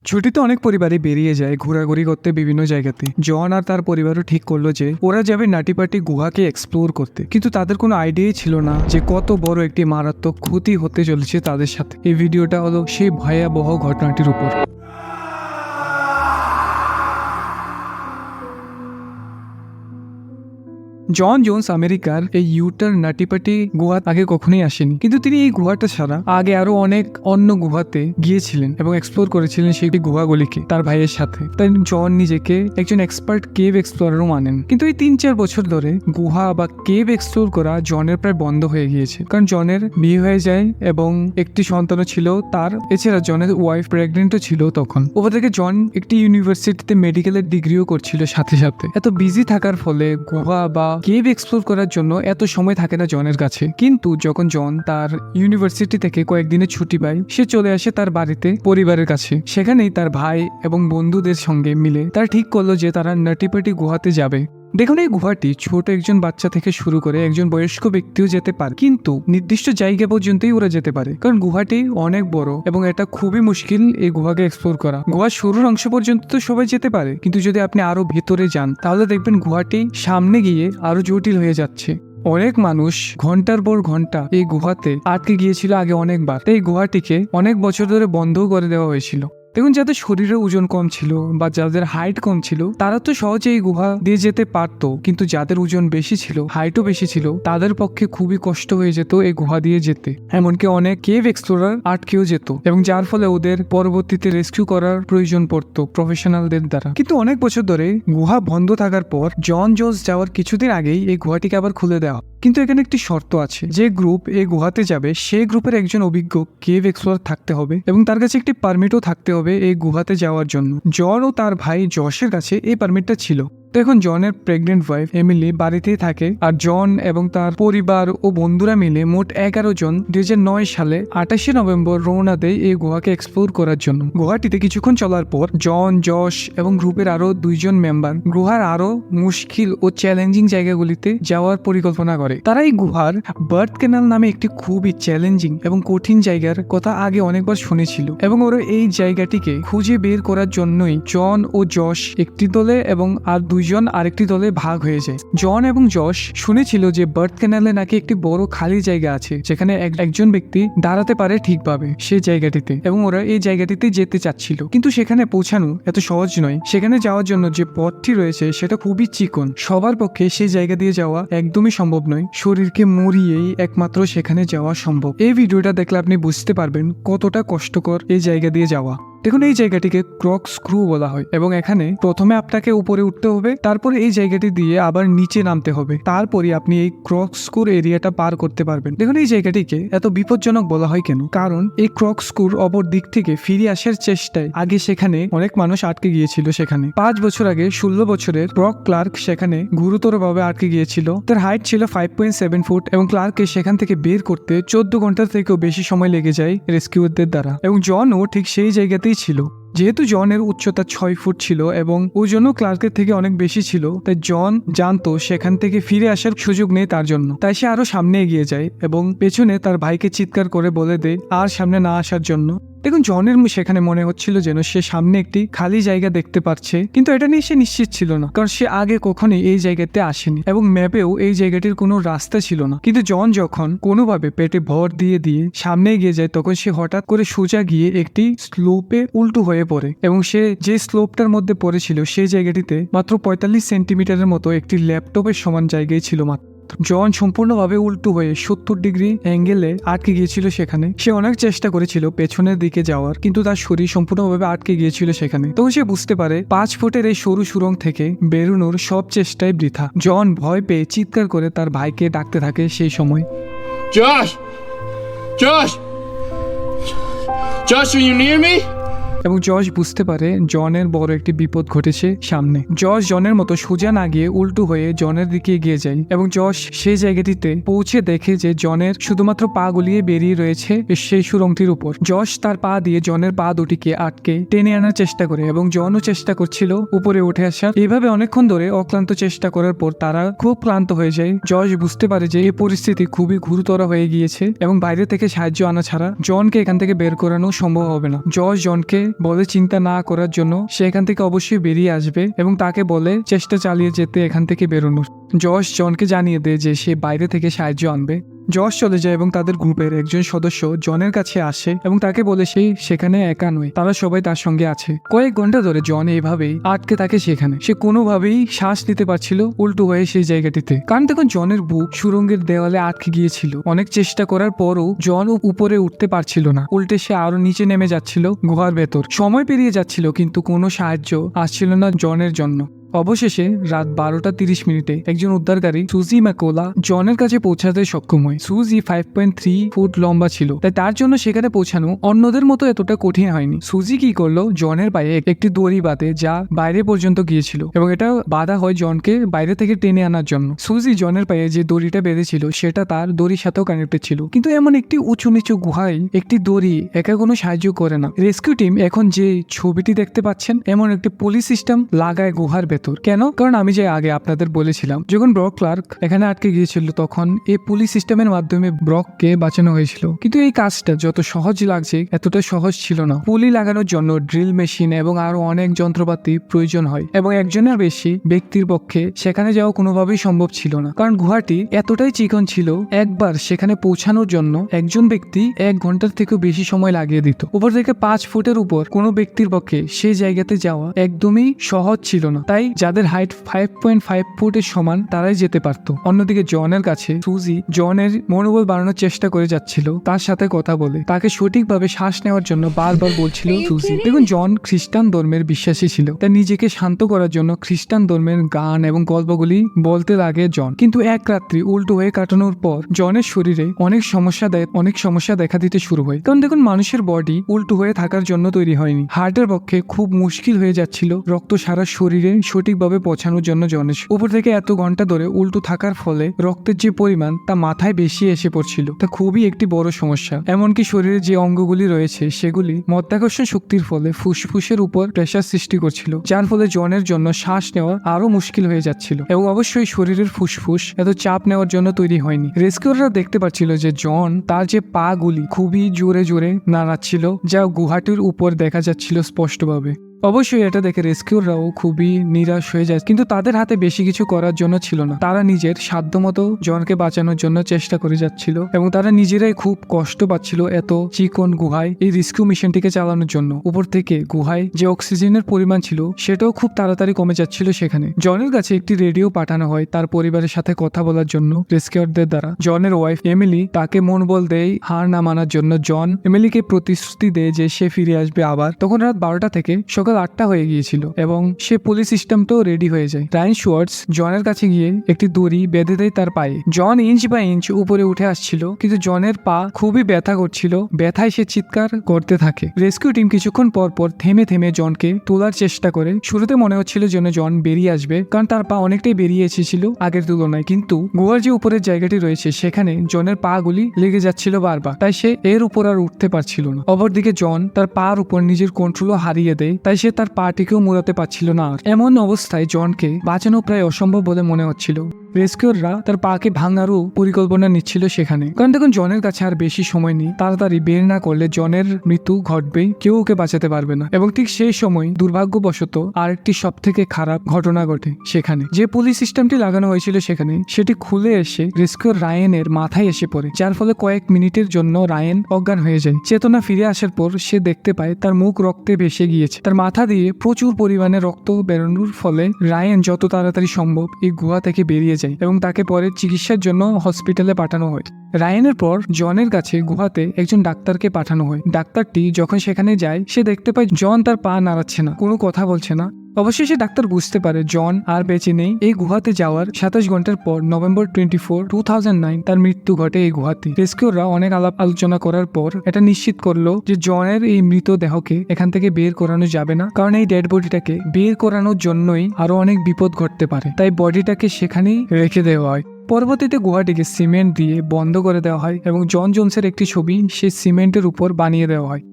ছুটিতে অনেক পরিবারই বেরিয়ে যায় ঘোরাঘুরি করতে বিভিন্ন জায়গাতে। জন আর তার পরিবারও ঠিক করলো যে ওরা যাবে নাটিপাটি গুহাকে এক্সপ্লোর করতে, কিন্তু তাদের কোনো আইডিয়াই ছিল না যে কত বড় একটি মারাত্মক ক্ষতি হতে চলেছে তাদের সাথে। এই ভিডিওটা হলো সেই ভয়াবহ ঘটনাটির উপর। জন জোন্স আমেরিকার এই ইউটার নাটিপাটি গুহা আগে কখনোই আসেনি, কিন্তু তিনি এই গুহাটা ছাড়া আগে আরো অনেক অন্য গুহাতে গিয়েছিলেন এবং এক্সপ্লোর করেছিলেন সেই গুহাগুলিকে তার ভাইয়ের সাথে। তাই জন নিজেকে একজন এক্সপার্ট কেভ এক্সপ্লোরারও মানেন। কিন্তু এই 3-4 বছর ধরে গুহা বা কেভ এক্সপ্লোর করা জনের প্রায় বন্ধ হয়ে গিয়েছে, কারণ জনের বিয়ে হয়ে যায় এবং একটি সন্তানও ছিল তার। এছাড়া জনের ওয়াইফ প্রেগনেন্টও ছিল তখন। ওপর থেকে জন একটি ইউনিভার্সিটিতে মেডিকেলের ডিগ্রিও করছিল সাথে সাথে। এত বিজি থাকার ফলে গুহা বা কেভ এক্সপ্লোর করার জন্য এত সময় থাকে না জনের কাছে। কিন্তু যখন জন তার ইউনিভার্সিটি থেকে কয়েকদিনের ছুটি পায়, সে চলে আসে তার বাড়িতে পরিবারের কাছে। সেখানেই তার ভাই এবং বন্ধুদের সঙ্গে মিলে তারা ঠিক করলো যে তারা নাটিপাটি গুহাতে যাবে। দেখুন, এই গুহাটি ছোট একজন বাচ্চা থেকে শুরু করে একজন বয়স্ক ব্যক্তিও যেতে পারে, কিন্তু নির্দিষ্ট জায়গা পর্যন্তই ওরা যেতে পারে, কারণ গুহাটি অনেক বড় এবং এটা খুবই মুশকিল এই গুহাকে এক্সপ্লোর করা। গুহার শুরুর অংশ পর্যন্ত তো সবাই যেতে পারে, কিন্তু যদি আপনি আরো ভেতরে যান তাহলে দেখবেন গুহাটি সামনে গিয়ে আরো জটিল হয়ে যাচ্ছে। অনেক মানুষ ঘন্টার পর ঘন্টা এই গুহাতে আটকে গিয়েছিল আগে অনেকবার। এই গুহাটিকে অনেক বছর ধরে বন্ধও করে দেওয়া হয়েছিল। দেখুন, যাদের শরীরের ওজন কম ছিল বা যাদের হাইট কম ছিল তারা তো সহজে এই গুহা দিয়ে যেতে পারতো, কিন্তু যাদের ওজন বেশি ছিল, হাইটও বেশি ছিল, তাদের পক্ষে খুবই কষ্ট হয়ে যেত এই গুহা দিয়ে যেতে। এমনকি অনেক কেভ এক্সপ্লোরার আটকেও যেত, এবং যার ফলে ওদের পরবর্তীতে রেস্কিউ করার প্রয়োজন পড়তো প্রফেশনালদের দ্বারা। কিন্তু অনেক বছর ধরে গুহা বন্ধ থাকার পর জন জোন্স যাওয়ার কিছুদিন আগেই এই গুহাটিকে আবার খুলে দেওয়া। কিন্তু এখানে একটি শর্ত আছে, যে গ্রুপ এই গুহাতে যাবে সেই গ্রুপের একজন অভিজ্ঞ কেভ এক্সপ্লোরার থাকতে হবে এবং তার কাছে একটি পারমিটও থাকতে হবে এই গুহাতে যাওয়ার জন্য। জন ও তার ভাই জশের কাছে এই পারমিটটা ছিল। তো এখন জনের প্রেগনেন্ট ওয়াইফ এমিলি বাড়িতেই থাকে, আর জন এবং তার পরিবার ও বন্ধুরা মিলে মোট 11 জন 2009 সালে 28 নভেম্বর রওনা দেয় এই গুহাকে এক্সপ্লোর করার জন্য। গুহাটিতে কিছুক্ষণ চলার পর জন, জশ এবং গ্রুপের আরো 2 জন মেম্বার গুহার আরো মুশকিল ও চ্যালেঞ্জিং জায়গাগুলিতে যাওয়ার পরিকল্পনা করে। তারা এই গুহার বার্থ ক্যানাল নামে একটি খুবই চ্যালেঞ্জিং এবং কঠিন জায়গার কথা আগে অনেকবার শুনেছিল, এবং ওরা এই জায়গাটিকে খুঁজে বের করার জন্যই জন ও জশ একটি দলে এবং আর 2 জন আরেকটি দলে ভাগ হয়ে যায়। জন এবং জশ শুনেছিল যে বার্থ ক্যানালে নাকি একটি বড় খালি জায়গা আছে যেখানে একজন ব্যক্তি দাঁড়াতে পারে ঠিকভাবে সেই জায়গাটিতে, এবং ওরা এই জায়গাটিতে যেতে চাচ্ছিল। কিন্তু সেখানে পৌঁছানো এত সহজ নয়। সেখানে যাওয়ার জন্য যে পথটি রয়েছে সেটা খুবই চিকন। সবার পক্ষে সেই জায়গা দিয়ে যাওয়া একদমই সম্ভব নয়। শরীরকে মরিয়েই একমাত্র সেখানে যাওয়া সম্ভব। এই ভিডিওটা দেখলে আপনি বুঝতে পারবেন কতটা কষ্টকর এই জায়গা দিয়ে যাওয়া। দেখুন, এই জায়গাটিকে ক্রক স্ক্রু বলা হয়, এবং এখানে প্রথমে আপনাকে উপরে উঠতে হবে, তারপরে এই জায়গাটি দিয়ে আবার নিচে নামতে হবে, তারপরে আপনি এই ক্রক স্ক্রুর এরিয়াটা পার করতে পারবেন। দেখুন, এই জায়গাটিকে এত বিপজ্জনক বলা হয় কেন? কারণ এই ক্রক স্ক্রুর অপর দিক থেকে ফিরে আসার চেষ্টায় আগে সেখানে অনেক মানুষ আটকে গিয়েছিল। সেখানে 5 বছর আগে 16 বছরের ব্রক ক্লার্ক সেখানে গুরুতরভাবে আটকে গিয়েছিল। তার হাইট ছিল 5.7 ফুট, এবং ক্লার্ককে সেখান থেকে বের করতে 14 ঘন্টার থেকেও বেশি সময় লেগে যায় রেস্কিউরদের দ্বারা। এবং জনও ঠিক সেই জায়গাতেই ছিল। যেহেতু জনের উচ্চতা 6 ফুট ছিল এবং ওজনও ক্লার্কের থেকে অনেক বেশি ছিল, তাই জন জানতো সেখান থেকে ফিরে আসার সুযোগ নেই তার জন্য। তাই সে আরো সামনে এগিয়ে যায় এবং পেছনে তার ভাইকে চিৎকার করে বলে দেয় আর সামনে না আসার জন্য। দেখুন, জনের সেখানে মনে হচ্ছিল যেন সে সামনে একটি খালি জায়গা দেখতে পাচ্ছে, কিন্তু এটা নিয়ে সে নিশ্চিত ছিল না, কারণ সে আগে কখনোই এই জায়গাতে আসেনি এবং ম্যাপেও এই জায়গাটির কোনো রাস্তা ছিল না। কিন্তু জন যখন কোনোভাবে পেটে ভর দিয়ে সামনে এগিয়ে যায়, তখন সে হঠাৎ করে সোজা গিয়ে একটি স্লোপে উল্টো হয়ে পড়ে, এবং সে যে স্লোপটার মধ্যে পড়েছিল সেই জায়গাটিতে মাত্র 45 সেন্টিমিটারের মতো একটি ল্যাপটপের সমান জায়গায় ছিল মাত্র। জন সম্পূর্ণভাবে উল্টো হয়ে 70 ডিগ্রি অ্যাঙ্গেলে আটকে গিয়েছিল সেখানে। সে অনেক চেষ্টা করেছিল পেছনের দিকে যাওয়ার, কিন্তু তার শরীর সম্পূর্ণভাবে আটকে গিয়েছিল সেখানে। তখন সে বুঝতে পারে 5 ফুটের এই সরু সুড়ঙ্গ থেকে বেরোনোর সব চেষ্টাই বৃথা। জন ভয় পেয়ে চিৎকার করে তার ভাইকে ডাকতে থাকে সেই সময়, Josh! Josh! Josh, are you near me? এবং জশ বুঝতে পারে জনের বড় একটি বিপদ ঘটেছে সামনে। জশ জনের মতো সোজা না গিয়ে উল্টো হয়ে জনের দিকে এগিয়ে যায়, এবং জশ সেই জায়গাটিতে পৌঁছে দেখে যে জনের শুধুমাত্র পা গুলিয়ে বেরিয়ে রয়েছে সেই সুড়ঙ্গটির উপর। জশ তার পা দিয়ে জনের পা দুটিকে আটকে টেনে আনার চেষ্টা করে, এবং জনও চেষ্টা করছিল উপরে উঠে আসার। এইভাবে অনেকক্ষণ ধরে অক্লান্ত চেষ্টা করার পর তারা খুব ক্লান্ত হয়ে যায়। জশ বুঝতে পারে যে এই পরিস্থিতি খুবই গুরুতর হয়ে গিয়েছে এবং বাইরে থেকে সাহায্য আনা ছাড়া জনকে এখান থেকে বের করানো সম্ভব হবে না। জশ জনকে বলে চিন্তা না করার জন্য সে এখান থেকে অবশ্যই বেরিয়ে আসবে এবং তাকে বলে চেষ্টা চালিয়ে যেতে এখান থেকে বেরোনোর। জশ জনকে জানিয়ে দেয় যে সে বাইরে থেকে সাহায্য আনবে। জশ চলে যায় এবং তাদের গ্রুপের একজন সদস্য জনের কাছে আসে এবং তাকে বলে সে সেখানে একা নয়, তারা সবাই তার সঙ্গে আছে। কয়েক ঘন্টা ধরে জন এভাবেই আটকে থাকে সেখানে। সে কোনোভাবেই শ্বাস নিতে পারছিল উল্টো হয়ে সেই জায়গাটিতে, কারণ তখন জনের বুক সুড়ঙ্গের দেওয়ালে আটকে গিয়েছিল। অনেক চেষ্টা করার পরও জন উপরে উঠতে পারছিল না, উল্টে সে আরো নিচে নেমে যাচ্ছিল গুহার ভেতর। সময় পেরিয়ে যাচ্ছিল কিন্তু কোনো সাহায্য আসছিল না জনের জন্য। অবশেষে রাত 12:30 একজন উদ্ধারকারী সুজি ম্যাকোলা জনের কাছে পৌঁছাতে সক্ষম হয়। সুজি 5.3 ফুট লম্বা ছিল, তাই তার জন্য সেখানে পৌঁছানো অন্যদের মতো এতটা কঠিন হয়নি। সুজি কি করলো, জনের পায়ে একটি দড়ি বাঁধে যা বাইরে পর্যন্ত গিয়েছিল এবং এটা বাঁধা হয় জনকে বাইরে থেকে টেনে আনার জন্য। সুজি জনের পায়ে যে দড়িটা বেঁধেছিল সেটা তার দড়ির সাথেও কানেক্টেড ছিল, কিন্তু এমন একটি উঁচু নিচু গুহায় একটি দড়ি একা কোনো সাহায্য করে না। রেস্কিউ টিম এখন যে ছবিটি দেখতে পাচ্ছেন এমন একটি পুলিশ সিস্টেম লাগায় গুহার ভেতর। কেন? কারণ আমি যে আগে আপনাদের বলেছিলাম যখন ব্রক ক্লার্ক এখানে আটকে গিয়েছিল তখন এই পুলিশ সিস্টেমের মাধ্যমে ব্রককে বাঁচানো হয়েছিল। কিন্তু এই কাজটা যত সহজ লাগছে এতটা সহজ ছিল না। পুলি লাগানোর জন্য ড্রিল মেশিন এবং আরো অনেক যন্ত্রপাতি প্রয়োজন হয় এবং একজনের বেশি ব্যক্তির পক্ষে সেখানে যাওয়া কোনোভাবেই সম্ভব ছিল না, কারণ গুহাটি এতটাই চিকন ছিল একবার সেখানে পৌঁছানোর জন্য একজন ব্যক্তি 1 ঘন্টার থেকেও বেশি সময় লাগিয়ে দিত। উপর থেকে 5 ফুটের উপর কোনো ব্যক্তির পক্ষে সেই জায়গাতে যাওয়া একদমই সহজ ছিল না, তাই যাদের হাইট 5.5 ফুটের সমান তারাই যেতে পারত। অন্যদিকে জনের কাছে সুজি জনের মনোবল বাড়ানোর চেষ্টা করে যাচ্ছিল, তার সাথে কথা বলে তাকে সঠিকভাবে শ্বাস নেওয়ার জন্য বারবার বলছিল সুজি। দেখুন জন খ্রিস্টান ধর্মের বিশ্বাসী ছিল, তাই নিজেকে শান্ত করার জন্য খ্রিস্টান ধর্মের গান এবং গল্পগুলি বলতে লাগে জন। কিন্তু এক রাত্রি উল্টো হয়ে কাটানোর পর জনের শরীরে অনেক সমস্যা দেখা দিতে শুরু হয়। কারণ দেখুন মানুষের বডি উল্টো হয়ে থাকার জন্য তৈরি হয়নি। হার্টের পক্ষে খুব মুশকিল হয়ে যাচ্ছিল রক্ত সারা শরীরে সঠিকভাবে পৌঁছানোর জন্য জনের উপর থেকে এত ঘন্টা ধরে উল্টো থাকার ফলে রক্তের যে পরিমাণ তা মাথায় বেশি এসে পড়ছিল, তা খুবই একটি বড় সমস্যা। এমনকি শরীরে যে অঙ্গগুলি রয়েছে সেগুলি মধ্যাকর্ষণ শক্তির ফলে ফুসফুসের উপর প্রেসার সৃষ্টি করছিল, যার ফলে জনের জন্য শ্বাস নেওয়া আরো মুশকিল হয়ে যাচ্ছিল এবং অবশ্যই শরীরের ফুসফুস এত চাপ নেওয়ার জন্য তৈরি হয়নি। রেস্কিউররা দেখতে পাচ্ছিল যে জন তার যে পা গুলি খুবই জোরে জোরে নাড়াচ্ছিল, যা গুহাটির উপর দেখা যাচ্ছিল স্পষ্টভাবে। অবশ্যই এটা দেখে রেস্কিউররাও খুবই নিরাশ হয়ে যায়, কিন্তু তাদের হাতে বেশি কিছু করার জন্য ছিল না। তারা নিজের সাধ্যমতো জনকে বাঁচানোর জন্য চেষ্টা করে যাচ্ছিল এবং তারা নিজেরাই খুব কষ্ট পাচ্ছিল এত চিকন গুহায় এই রেস্কিউ মিশনটিকে চালানোর জন্য। উপর থেকে গুহায় যে অক্সিজেনের পরিমাণ ছিল সেটাও খুব তাড়াতাড়ি কমে যাচ্ছিল। সেখানে জনের কাছে একটি রেডিও পাঠানো হয় তার পরিবারের সাথে কথা বলার জন্য রেস্কিউরদের দ্বারা। জনের ওয়াইফ এমিলি তাকে মনোবল দেয় হার না মানার জন্য। জন এমিলিকে প্রতিশ্রুতি দেয় যে সে ফিরে আসবে আবার। তখন রাত 12টা থেকে সকাল 8টা হয়ে গিয়েছিল এবং সে পুলিশ সিস্টেমটাও রেডি হয়ে যায়। রায়ান শুয়ার্টস জনের কাছে গিয়ে একটি দড়ি বেঁধে দেয় তার পায়ে। জন ইঞ্চ বাই ইঞ্চ উপরে উঠে আসছিল, কিন্তু জনের পা খুবই ব্যথা করছিল। ব্যথায় সে চিৎকার করতে থাকে। রেস্কিউ টিম কিছুক্ষণ পর পর থেমে থেমে জনকে তোলার চেষ্টা করে। শুরুতে মনে হচ্ছিল যেন জন বেরিয়ে আসবে, কারণ তার পা অনেকটাই বেরিয়ে এসেছিল আগের তুলনায়, কিন্তু গুহার যে উপরের জায়গাটি রয়েছে সেখানে জনের পা গুলি লেগে যাচ্ছিল বারবার, তাই সে এর উপর আর উঠতে পারছিল না। অপরদিকে জন তার পার উপর নিজের কন্ট্রোলও হারিয়ে দেয়, তাই সে তার পাটিকেও মুড়াতে পারছিল না। এমন অবস্থায় জনকে বাঁচানো প্রায় অসম্ভব বলে মনে হচ্ছিল। রেস্কিউররা তার পাকে ভাঙারও পরিকল্পনা নিচ্ছিল সেখানে, কারণ দেখুন জনের কাছে আর বেশি সময় নেই। তাড়াতাড়ি বের না করলে জনের মৃত্যু ঘটবেই, কেউ ওকে বাঁচাতে পারবে না। এবং ঠিক সেই সময় দুর্ভাগ্যবশত আরেকটি সব থেকে খারাপ ঘটনা ঘটে। সেখানে যে পুলিশ সিস্টেমটি লাগানো হয়েছিল সেখানে সেটি খুলে এসে রেস্কিউর রায়ানের মাথায় এসে পড়ে, যার ফলে কয়েক মিনিটের জন্য রায়ান অজ্ঞান হয়ে যায়। চেতনা ফিরে আসার পর সে দেখতে পায় তার মুখ রক্তে ভেসে গিয়েছে। তার মাথা দিয়ে প্রচুর পরিমাণে রক্ত বেরোনোর ফলে রায়ান যত তাড়াতাড়ি সম্ভব এই গুহা থেকে বেরিয়ে যায় এবং তাকে পরে চিকিৎসার জন্য হসপিটালে পাঠানো হয়। রায়ানের পর জনের কাছে গুহাতে একজন ডাক্তারকে পাঠানো হয়। ডাক্তারটি যখন সেখানে যায় সে দেখতে পায় জন তার পা নাড়াচ্ছে না, কোনো কথা বলছে না। অবশেষে ডাক্তার বুঝতে পারে জন আর বেঁচে নেই। এই গুহাতে যাওয়ার 27 ঘন্টার পর নভেম্বর 24, 2009 তার মৃত্যু ঘটে এই গুহাতে। রেস্কিউররা অনেক আলাপ আলোচনা করার পর এটা নিশ্চিত করলো যে জনের এই মৃতদেহকে এখান থেকে বের করানো যাবে না, কারণ এই ডেড বডিটাকে বের করানোর জন্যই আরো অনেক বিপদ ঘটতে পারে, তাই বডিটাকে সেখানেই রেখে দেওয়া হয়। পরবর্তীতে গুহাটিকে সিমেন্ট দিয়ে বন্ধ করে দেওয়া হয় এবং জন জোনসের একটি ছবি সেই সিমেন্টের উপর বানিয়ে দেওয়া হয়।